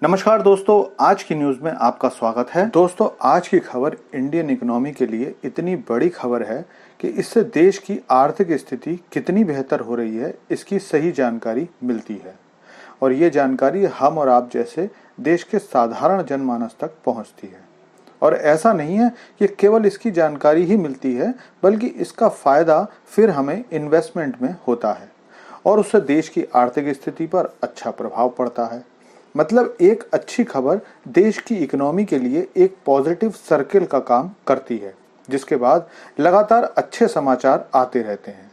नमस्कार दोस्तों, आज की न्यूज में आपका स्वागत है। दोस्तों, आज की खबर इंडियन इकोनॉमी के लिए इतनी बड़ी खबर है कि इससे देश की आर्थिक स्थिति कितनी बेहतर हो रही है इसकी सही जानकारी मिलती है और ये जानकारी हम और आप जैसे देश के साधारण जनमानस तक पहुंचती है। और ऐसा नहीं है कि केवल इसकी जानकारी ही मिलती है, बल्कि इसका फायदा फिर हमें इन्वेस्टमेंट में होता है और उससे देश की आर्थिक स्थिति पर अच्छा प्रभाव पड़ता है। मतलब एक अच्छी खबर देश की इकोनॉमी के लिए एक पॉजिटिव सर्किल का काम करती है, जिसके बाद लगातार अच्छे समाचार आते रहते हैं।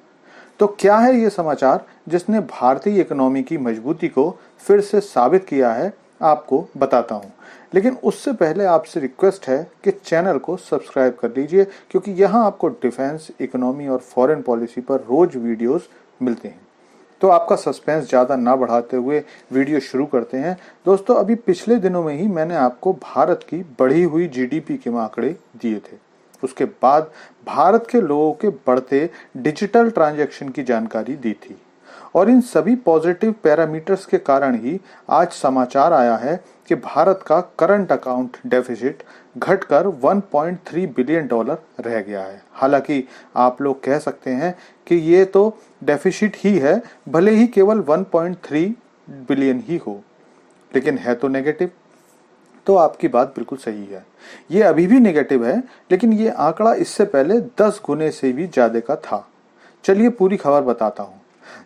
तो क्या है ये समाचार जिसने भारतीय इकोनॉमी की मजबूती को फिर से साबित किया है, आपको बताता हूँ। लेकिन उससे पहले आपसे रिक्वेस्ट है कि चैनल को सब्सक्राइब कर लीजिए, क्योंकि यहाँ आपको डिफेंस, इकोनॉमी और फॉरेन पॉलिसी पर रोज वीडियोस मिलते हैं। तो आपका सस्पेंस ज़्यादा ना बढ़ाते हुए वीडियो शुरू करते हैं। दोस्तों, अभी पिछले दिनों में ही मैंने आपको भारत की बढ़ी हुई जीडीपी के आंकड़े दिए थे। उसके बाद भारत के लोगों के बढ़ते डिजिटल ट्रांजैक्शन की जानकारी दी थी और इन सभी पॉजिटिव पैरामीटर्स के कारण ही आज समाचार आया है कि भारत का करंट अकाउंट डेफिसिट घटकर $1.3 बिलियन रह गया है। हालांकि आप लोग कह सकते हैं कि ये तो डेफिसिट ही है, भले ही केवल 1.3 बिलियन ही हो, लेकिन है तो नेगेटिव। तो आपकी बात बिल्कुल सही है, ये अभी भी नेगेटिव है, लेकिन ये आंकड़ा इससे पहले 10 गुने से भी ज्यादा का था। चलिए पूरी खबर बताता हूँ।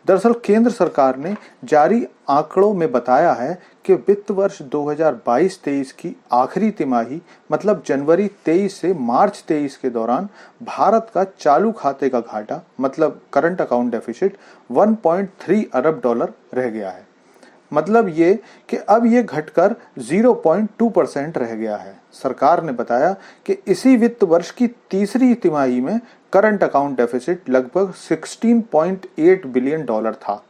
दरअसल केंद्र सरकार ने जारी आंकड़ों में बताया है कि वित्त वर्ष 2022-23 की आखिरी तिमाही मतलब जनवरी 23 से मार्च 23 के दौरान भारत का चालू खाते का घाटा मतलब करंट अकाउंट डेफिसिट $1.3 अरब रह गया है। मतलब ये कि अब ये घटकर 0.2% रह गया है। सरकार ने बताया कि इसी वित्त वर्ष की तीसरी तिमाही में करंट अकाउंट डेफिसिट लगभग $16.8 बिलियन था,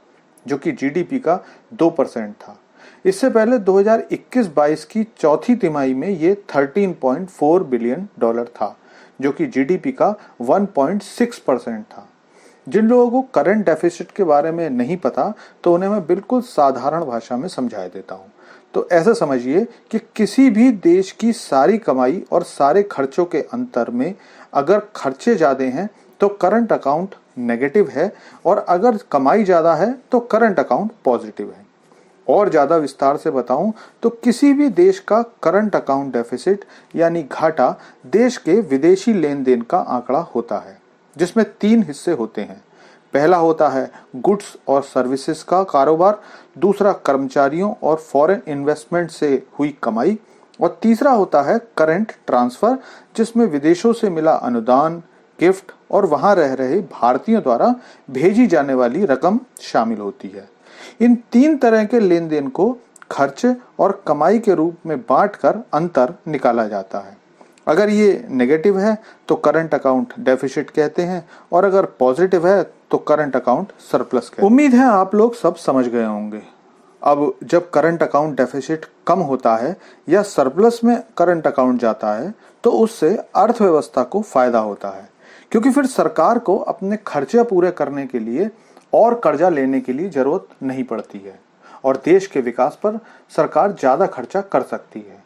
जो कि जीडीपी का 2% था। इससे पहले 2021-22 की चौथी तिमाही में ये $13.4 बिलियन था, जो कि जीडीपी का 1.6% था। जिन लोगों को करंट डेफिसिट के बारे में नहीं पता, तो उन्हें मैं बिल्कुल साधारण भाषा में समझा देता हूँ। तो ऐसे समझिए कि किसी भी देश की सारी कमाई और सारे खर्चों के अंतर में अगर खर्चे ज्यादा हैं तो करंट अकाउंट नेगेटिव है, और अगर कमाई ज्यादा है तो करंट अकाउंट पॉजिटिव है। और ज्यादा विस्तार से बताऊं तो किसी भी देश का करंट अकाउंट डेफिसिट यानी घाटा देश के विदेशी लेन देन का आंकड़ा होता है, जिसमें 3 हिस्से होते हैं। पहला होता है गुड्स और सर्विसेज का कारोबार, दूसरा कर्मचारियों और फॉरेन इन्वेस्टमेंट से हुई कमाई, और तीसरा होता है करंट ट्रांसफर, जिसमें विदेशों से मिला अनुदान, गिफ्ट और वहां रह रहे भारतीयों द्वारा भेजी जाने वाली रकम शामिल होती है। इन 3 तरह के लेन देन को खर्च और कमाई के रूप में बांटकर अंतर निकाला जाता है। अगर ये नेगेटिव है तो करंट अकाउंट डेफिसिट कहते हैं, और अगर पॉजिटिव है तो करंट अकाउंट सरप्लस कहते हैं। उम्मीद है आप लोग सब समझ गए होंगे। अब जब करंट अकाउंट डेफिसिट कम होता है या सरप्लस में करंट अकाउंट जाता है, तो उससे अर्थव्यवस्था को फायदा होता है, क्योंकि फिर सरकार को अपने खर्चे पूरे करने के लिए और कर्जा लेने की जरूरत नहीं पड़ती है और देश के विकास पर सरकार ज्यादा खर्चा कर सकती है।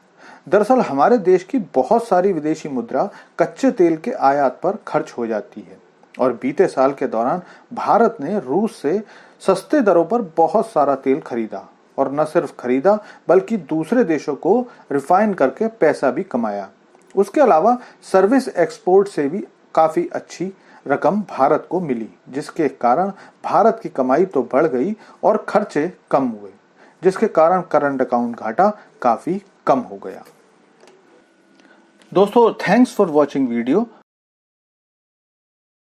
दरअसल हमारे देश की बहुत सारी विदेशी मुद्रा कच्चे तेल के आयात पर खर्च हो जाती है, और बीते साल के दौरान भारत ने रूस से सस्ते दरों पर बहुत सारा तेल खरीदा, और न सिर्फ खरीदा बल्कि दूसरे देशों को रिफाइन करके पैसा भी कमाया। उसके अलावा सर्विस एक्सपोर्ट से भी काफी अच्छी रकम भारत को मिली, जिसके कारण भारत की कमाई तो बढ़ गई और खर्चे कम हुए, जिसके कारण करंट अकाउंट घाटा काफी कम हो गया। दोस्तों, थैंक्स फॉर वॉचिंग वीडियो।